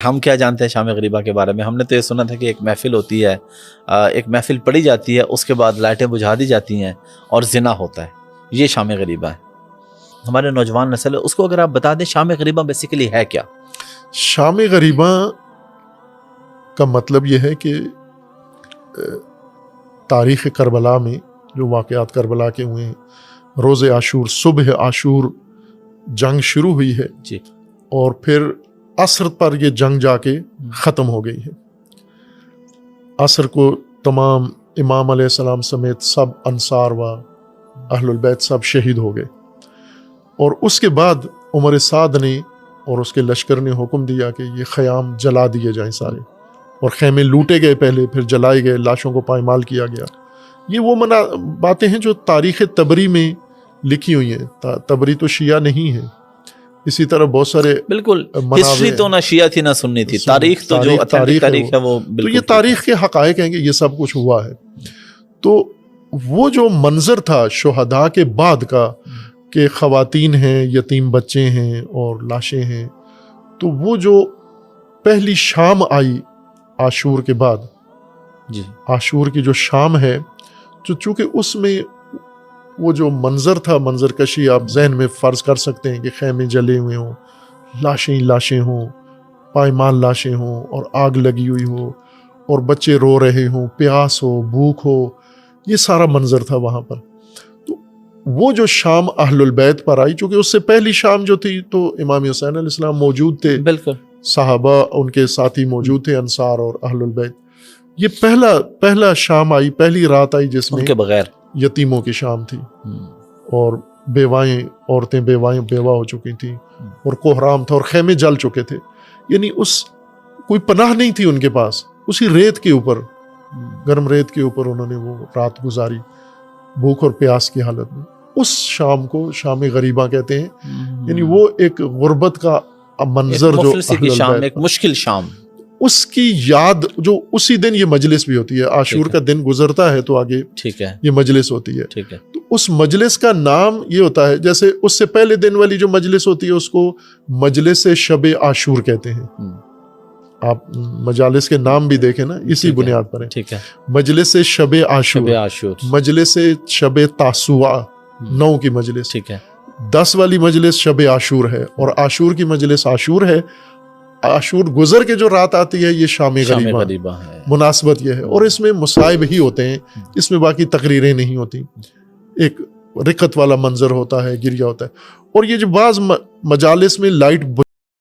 ہم کیا جانتے ہیں شام غریبہ کے بارے میں؟ ہم نے تو یہ سنا تھا کہ ایک محفل ہوتی ہے، ایک محفل پڑھی جاتی ہے، اس کے بعد لائٹیں بجھا دی جاتی ہیں اور زنا ہوتا ہے، یہ شام غریبہ ہے۔ ہمارے نوجوان نسل ہے، اس کو اگر آپ بتا دیں شام غریبہ بیسیکلی ہے کیا؟ شام غریبہ کا مطلب یہ ہے کہ تاریخ کربلا میں جو واقعات کربلا کے ہوئے ہیں، روز عاشور، صبح عاشور جنگ شروع ہوئی ہے جی، اور پھر عصر پر یہ جنگ جا کے ختم ہو گئی ہے۔ عصر کو تمام امام علیہ السلام سمیت سب انصار و اہل البیت سب شہید ہو گئے، اور اس کے بعد عمر سعد نے اور اس کے لشکر نے حکم دیا کہ یہ خیام جلا دیے جائیں سارے، اور خیمے لوٹے گئے پہلے، پھر جلائے گئے، لاشوں کو پائمال کیا گیا۔ یہ وہ باتیں ہیں جو تاریخ تبری میں لکھی ہوئی ہیں۔ تبری تو شیعہ نہیں ہے، اسی طرح بہت سارے بالکل ہسٹری تو نہ شیعہ تھی نہ سنی تھی، تاریخ تو جو اتھینٹک تاریخ ہے وہ بالکل یہ تاریخ کے حقائق ہیں کہ یہ سب کچھ ہوا ہے۔ تو وہ جو منظر تھا شہداء کے بعد کا کہ خواتین ہیں، یتیم بچے ہیں اور لاشیں ہیں، تو وہ جو پہلی شام آئی عاشور کے بعد، جی، عاشور کی جو شام ہے، چونکہ اس میں وہ جو منظر تھا، منظر کشی آپ ذہن میں فرض کر سکتے ہیں کہ خیمے جلے ہوئے ہوں، لاشیں ہوں، پائمال لاشیں ہوں اور آگ لگی ہوئی ہو اور بچے رو رہے ہوں، پیاس ہو، بھوک ہو، یہ سارا منظر تھا وہاں پر۔ تو وہ جو شام اہل البیت پر آئی، چونکہ اس سے پہلی شام جو تھی تو امام حسین علیہ السلام موجود تھے، بالکل صحابہ ان کے ساتھی موجود تھے، انصار اور اہل البیت۔ یہ پہلا شام آئی، پہلی رات آئی جس میں ان کے بغیر یتیموں کی شام تھی، اور بیوائیں، عورتیں بیوہ ہو چکی تھیں، اور کوہرام تھا اور خیمے جل چکے تھے، یعنی کوئی پناہ نہیں تھی ان کے پاس، اسی ریت کے اوپر، گرم ریت کے اوپر انہوں نے وہ رات گزاری بھوک اور پیاس کی حالت میں۔ اس شام کو شام غریبہ کہتے ہیں، یعنی وہ ایک غربت کا منظر جو ایک مشکل شام، اس کی یاد جو اسی دن یہ مجلس بھی ہوتی ہے، عاشور کا دن گزرتا ہے تو آگے ٹھیک ہے یہ مجلس ہوتی ہے، ٹھیک ہے، تو اس مجلس کا نام یہ ہوتا ہے، جیسے اس سے پہلے دن والی جو مجلس ہوتی ہے اس کو مجلس شب عاشور کہتے ہیں۔ آپ مجالس کے نام بھی دیکھیں نا، اسی بنیاد پر ہے، ٹھیک ہے، مجلس شب عاشور، مجلس شب تاسوعہ 9 کی مجلس، ٹھیک ہے، 10 والی مجلس شب عاشور ہے، اور عاشور کی مجلس عاشور ہے۔ عاشور گزر کے جو رات آتی ہے یہ شام غریبہ ہے، مناسبت یہ ہے، اور اس میں مصائب ہی ہوتے ہیں، اس میں باقی تقریریں نہیں ہوتی، ایک رقت والا منظر ہوتا ہے، گریہ ہوتا ہے۔ اور یہ جو بعض مجالس میں لائٹ